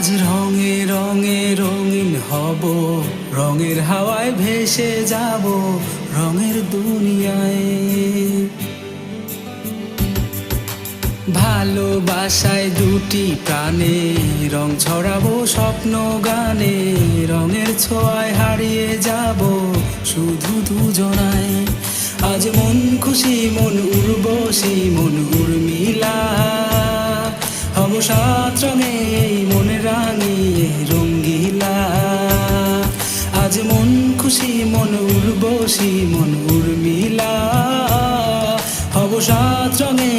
আজ রঙে রঙে রঙিন হব, রঙের হাওয়ায় ভেসে যাব রঙের দুনিয়ায়। ভালোবাসায় দুটি প্রাণে রং ছড়াবো স্বপ্ন গানে, রঙের ছোঁয়ায় হারিয়ে যাব শুধু দুজনায়। আজ মন খুশি মন উর্বশী মন উর্মিলা, হব সাত রঙে এই মন রাঙিয়ে রঙ্গিলা। আজ মন খুশি মন উর্বশী মন উর্মিলা, হব সাত রঙে